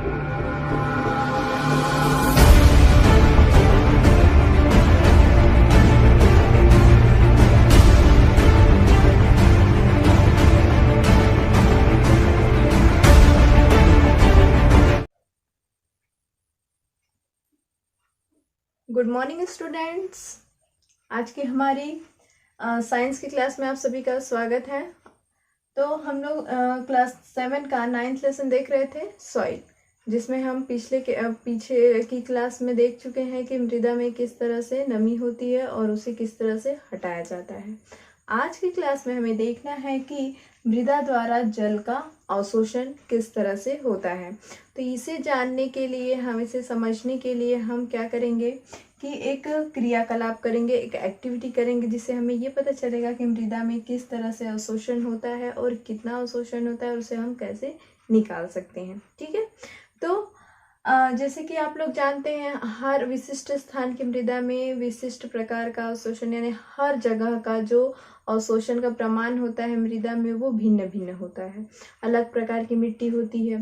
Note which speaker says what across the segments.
Speaker 1: Good morning students. आज की हमारी साइंस की क्लास में आप सभी का स्वागत है। तो हम लोग क्लास 7 का 9th लेसन देख रहे थे सॉइल, जिसमें हम पीछे की क्लास में देख चुके हैं कि मृदा में किस तरह से नमी होती है और उसे किस तरह से हटाया जाता है। आज की क्लास में हमें देखना है कि मृदा द्वारा जल का अवशोषण किस तरह से होता है। तो इसे जानने के लिए, हम इसे समझने के लिए हम क्या करेंगे कि एक क्रियाकलाप करेंगे, एक एक्टिविटी करेंगे, जिससे हमें ये पता चलेगा कि मृदा में किस तरह से अवशोषण होता है और कितना अवशोषण होता है और उसे हम कैसे निकाल सकते हैं। ठीक है। तो जैसे कि आप लोग जानते हैं, हर विशिष्ट स्थान की मृदा में विशिष्ट प्रकार का अवशोषण, यानी हर जगह का जो अवशोषण का प्रमाण होता है मृदा में वो भिन्न भिन्न होता है। अलग प्रकार की मिट्टी होती है,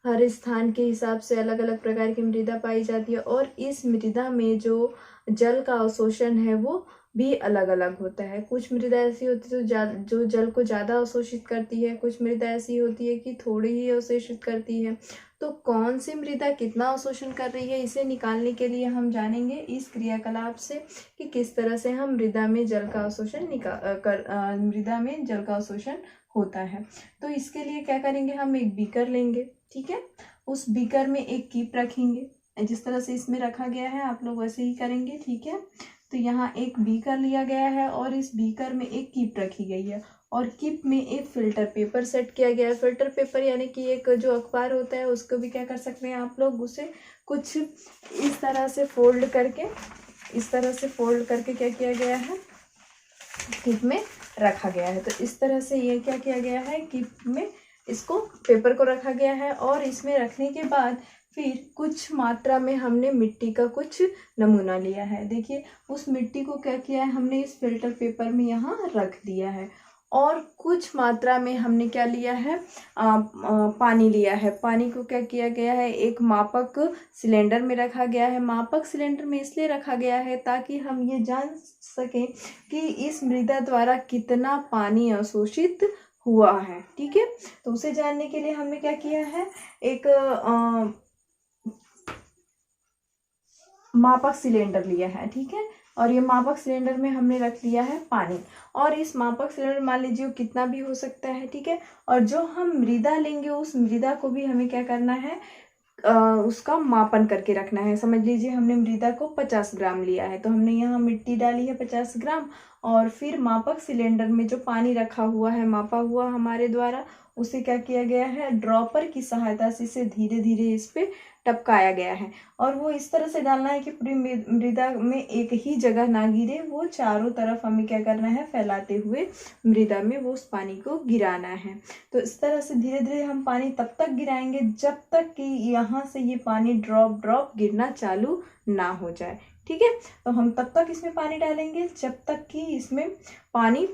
Speaker 1: हर स्थान के हिसाब से अलग अलग प्रकार की मृदा पाई जाती है और इस मृदा में जो जल का अवशोषण है वो भी अलग अलग होता है। कुछ मृदा ऐसी होती है जो जल को ज़्यादा अवशोषित करती है, कुछ मृदा ऐसी होती है कि थोड़ी ही अवशोषित करती है। तो कौन सी मृदा कितना अवशोषण कर रही है, इसे निकालने के लिए हम जानेंगे इस क्रियाकलाप से कि किस तरह से हम मृदा में जल का अवशोषण मृदा में जल का अवशोषण होता है। तो इसके लिए क्या करेंगे, हम एक बीकर लेंगे। ठीक है। उस बीकर में एक कीप रखेंगे, जिस तरह से इसमें रखा गया है आप लोग वैसे ही करेंगे। ठीक है। तो यहाँ एक बीकर लिया गया है और इस बीकर में एक कीप रखी गई है और कीप में एक फिल्टर पेपर सेट किया गया है। फिल्टर पेपर यानी कि एक जो अखबार होता है, उसको भी क्या कर सकते हैं आप लोग, उसे कुछ इस तरह से फोल्ड करके क्या किया गया है, कीप में रखा गया है। तो इस तरह से ये क्या किया गया है, कीप में इसको पेपर को रखा गया है और इसमें रखने के बाद फिर कुछ मात्रा में हमने मिट्टी का कुछ नमूना लिया है। देखिए, उस मिट्टी को क्या किया है, हमने इस फिल्टर पेपर में यहाँ रख दिया है और कुछ मात्रा में हमने क्या लिया है, पानी लिया है। पानी को क्या किया गया है, एक मापक सिलेंडर में रखा गया है। मापक सिलेंडर में इसलिए रखा गया है ताकि हम ये जान सकें कि इस मृदा द्वारा कितना पानी अवशोषित हुआ है। ठीक है। तो उसे जानने के लिए हमने क्या किया है, एक मापक सिलेंडर लिया है। ठीक है। और ये मापक सिलेंडर में हमने रख लिया है पानी, और इस मापक सिलेंडर मान लीजिए वो कितना भी हो सकता है। ठीक है। और जो हम मृदा लेंगे उस मृदा को भी हमें क्या करना है, उसका मापन करके रखना है। समझ लीजिए हमने मृदा को 50 ग्राम लिया है, तो हमने यहाँ मिट्टी डाली है 50 ग्राम और फिर मापक सिलेंडर में जो पानी रखा हुआ है, मापा हुआ हमारे द्वारा, उसे क्या किया गया है, ड्रॉपर की सहायता से इसे धीरे धीरे इस पे टपकाया गया है। और वो इस तरह से डालना है कि पूरी मृदा में एक ही जगह ना गिरे, वो चारों तरफ हमें क्या करना है, फैलाते हुए मृदा में वो उस पानी को गिराना है। तो इस तरह से धीरे धीरे हम पानी तब तक गिराएंगे जब तक कि यहाँ से ये पानी ड्रॉप ड्रॉप गिरना चालू ना हो जाए। ठीक है। तो हम तब तक इसमें पानी डालेंगे जब तक कि इसमें पानी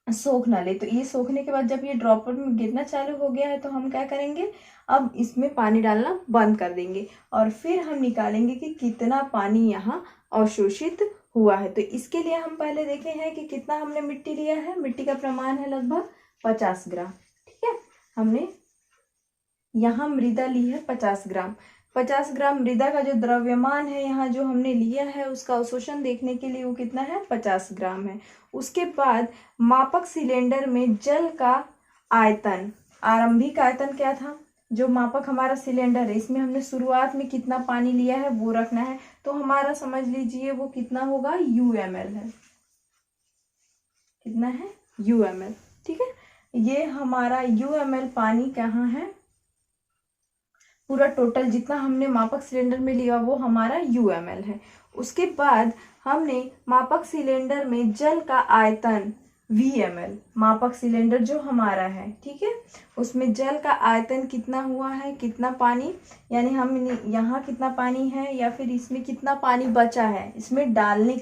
Speaker 1: सोख ना ले। तो ये सोखने के बाद जब ये ड्रॉपर में गिरना चालू हो गया है तो हम क्या करेंगे, अब इसमें पानी डालना बंद कर देंगे और फिर हम निकालेंगे कि कितना पानी यहाँ अवशोषित हुआ है। तो इसके लिए हम पहले देखे हैं कि कितना हमने मिट्टी लिया है। मिट्टी का प्रमाण है लगभग 50 ग्राम। ठीक है। हमने यहाँ मृदा ली है 50 ग्राम। 50 ग्राम मृदा का जो द्रव्यमान है यहाँ जो हमने लिया है, उसका अवशोषण देखने के लिए वो कितना है, 50 ग्राम है। उसके बाद मापक सिलेंडर में जल का आयतन, आरंभिक आयतन क्या था, जो मापक हमारा सिलेंडर है इसमें हमने शुरुआत में कितना पानी लिया है वो रखना है। तो हमारा समझ लीजिए वो कितना होगा, UML है। कितना है, UML। ठीक है। ये हमारा UML पानी कहाँ है, पूरा टोटल जितना हमने मापक सिलेंडर में लिया वो हमारा UML है। उसके बाद हमने मापक सिलेंडर में जल का आयतन VML, मापक सिलेंडर जो हमारा है, ठीक है, उसमें जल का आयतन कितना हुआ है, कितना पानी, यानी हम यहाँ कितना पानी है या फिर इसमें कितना पानी बचा है, इसमें डालने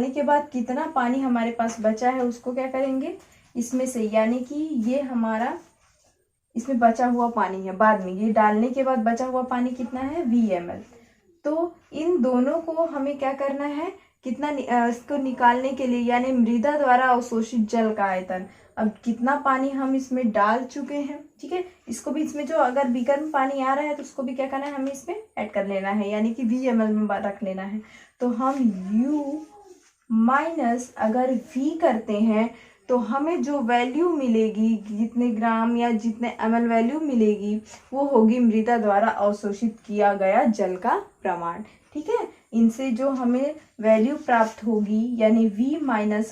Speaker 1: के बाद कितना पानी हमारे पास बचा है उसको क्या करेंगे, इसमें से, यानी कि ये हमारा इसमें बचा हुआ पानी है, बाद में ये डालने के बाद बचा हुआ पानी कितना है, VmL। तो इन दोनों को हमें क्या करना है, कितना इसको निकालने के लिए, यानी मृदा द्वारा अवशोषित जल का आयतन। अब कितना पानी हम इसमें डाल चुके हैं, ठीक है, इसको भी इसमें जो अगर बीकर में पानी आ रहा है तो उसको भी क्या करना है, हमें इसमें ऐड कर लेना है, यानी कि VmL में रख लेना है। तो हम U माइनस अगर V करते हैं तो हमें जो वैल्यू मिलेगी, जितने ग्राम या जितने ml वैल्यू मिलेगी, वो होगी मृदा द्वारा अवशोषित किया गया जल का प्रमाण। ठीक है, इनसे जो हमें वैल्यू प्राप्त होगी, यानी V minus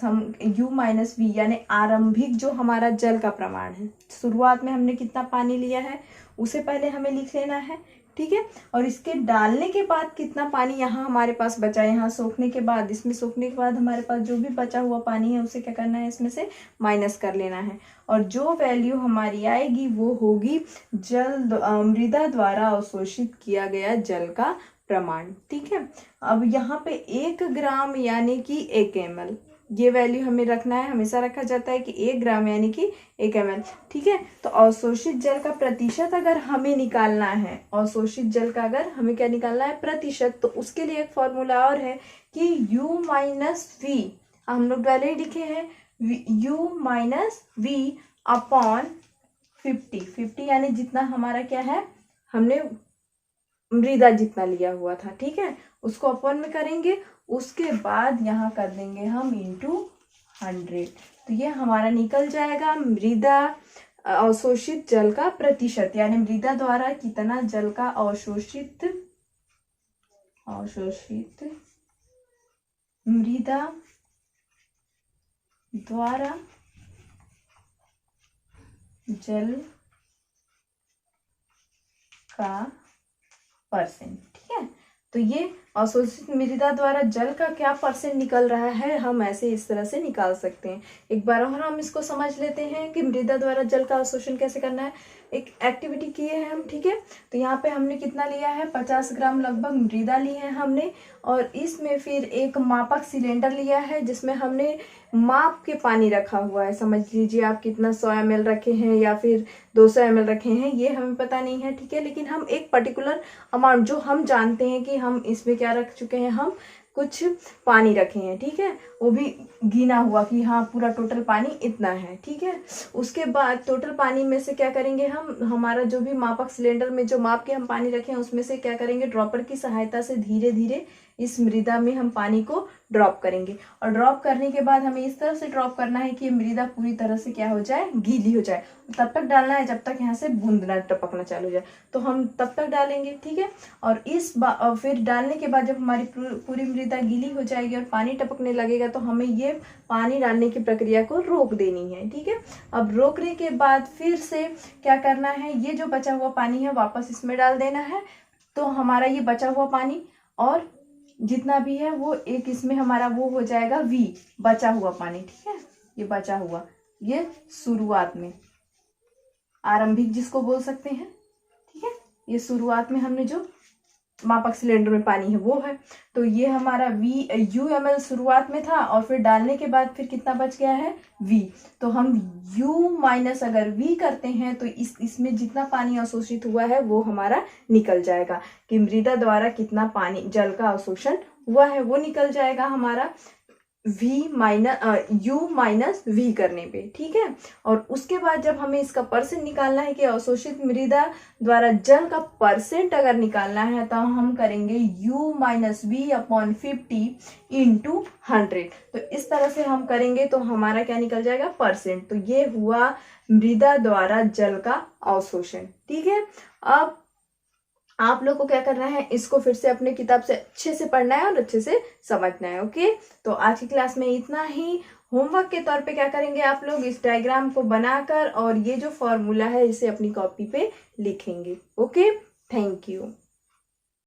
Speaker 1: U minus V, यानी आरंभिक जो हमारा जल का प्रमाण है, शुरुआत में हमने कितना पानी लिया है उसे पहले हमें लिख लेना है। ठीक है, और इसके डालने के बाद कितना पानी यहाँ हमारे पास बचा है, यहाँ सोखने के बाद, इसमें सोखने के बाद हमारे पास जो भी बचा हुआ पानी है उसे क्या करना है, इसमें से माइनस कर लेना है, और जो वैल्यू हमारी आएगी वो होगी मृदा द्वारा अवशोषित किया गया जल का प्रमाण। ठीक है, अब यहाँ पे 1 ग्राम यानी कि 1 ml, ये वैल्यू हमें रखना है, हमेशा रखा जाता है कि 1 ग्राम यानी कि 1 ml। ठीक है, तो अवशोषित जल का प्रतिशत अगर हमें निकालना है, अवशोषित जल का अगर हमें क्या निकालना है, प्रतिशत, तो उसके लिए एक फॉर्मूला और है कि U माइनस V, हम लोग पहले ही लिखे हैं, U माइनस V अपॉन 50 यानी जितना हमारा क्या है, हमने मृदा जितना लिया हुआ था, ठीक है, उसको अपॉन में करेंगे, उसके बाद यहाँ कर देंगे हम इंटू 100। तो ये हमारा निकल जाएगा मृदा अवशोषित जल का प्रतिशत, यानी मृदा द्वारा कितना जल का अवशोषित मृदा द्वारा जल का परसेंट। ठीक है, तो ये अवशोषित मृदा द्वारा जल का क्या परसेंट निकल रहा है, हम ऐसे इस तरह से निकाल सकते हैं। एक बार और हम इसको समझ लेते हैं कि मृदा द्वारा जल का अवशोषण कैसे करना है। एक एक्टिविटी किए हैं हम, ठीक है, तो यहाँ पे हमने कितना लिया है, 50 ग्राम लगभग मृदा ली है हमने, और इसमें फिर एक मापक सिलेंडर लिया है जिसमें हमने माप के पानी रखा हुआ है। समझ लीजिए आप कितना 100 ml रखे हैं या फिर 200 ml रखे हैं, ये हमें पता नहीं है, ठीक है, लेकिन हम एक पर्टिकुलर अमाउंट जो हम जानते हैं कि हम इसमें क्या रख चुके हैं, हम कुछ पानी रखे हैं, ठीक है, वो भी गिना हुआ कि हाँ पूरा टोटल पानी इतना है। ठीक है, उसके बाद टोटल पानी में से क्या करेंगे, हम हमारा जो भी मापक सिलेंडर में जो माप के हम पानी रखे हैं उसमें से क्या करेंगे, ड्रॉपर की सहायता से धीरे धीरे इस मृदा में हम पानी को ड्रॉप करेंगे, और ड्रॉप करने के बाद हमें इस तरह से ड्रॉप करना है कि मृदा पूरी तरह से क्या हो जाए, गीली हो जाए। तब तक डालना है जब तक यहाँ से बूंद ना टपकना चालू हो जाए, तो हम तब तक डालेंगे। ठीक है, और फिर डालने के बाद जब हमारी पूरी मृदा गीली हो जाएगी और पानी टपकने लगेगा तो हमें ये पानी डालने की प्रक्रिया को रोक देनी है। ठीक है, अब रोकने के बाद फिर से क्या करना है, ये जो बचा हुआ पानी है वापस इसमें डाल देना है, तो हमारा ये बचा हुआ पानी और जितना भी है वो एक इसमें हमारा वो हो जाएगा V, बचा हुआ पानी। ठीक है, ये बचा हुआ, ये शुरुआत में आरंभिक जिसको बोल सकते हैं। ठीक है, ये शुरुआत में हमने जो मापक सिलेंडर में पानी है वो है, तो ये हमारा UmL शुरुआत में था, और फिर डालने के बाद फिर कितना बच गया है, V। तो हम U माइनस अगर V करते हैं तो इसमें जितना पानी अवशोषित हुआ है वो हमारा निकल जाएगा, कि मृदा द्वारा कितना पानी जल का अवशोषण हुआ है वो निकल जाएगा हमारा U माइनस V करने पे। ठीक है, और उसके बाद जब हमें इसका परसेंट निकालना है कि अवशोषित मृदा द्वारा जल का परसेंट अगर निकालना है तो हम करेंगे U minus V upon 50 into 100। तो इस तरह से हम करेंगे तो हमारा क्या निकल जाएगा, परसेंट। तो ये हुआ मृदा द्वारा जल का अवशोषण। ठीक है, अब आप लोग को क्या करना है, इसको फिर से अपने किताब से अच्छे से पढ़ना है और अच्छे से समझना है। ओके, तो आज की क्लास में इतना ही। होमवर्क के तौर पे क्या करेंगे, आप लोग इस डायग्राम को बनाकर और ये जो फॉर्मूला है इसे अपनी कॉपी पे लिखेंगे। Okay, thank you.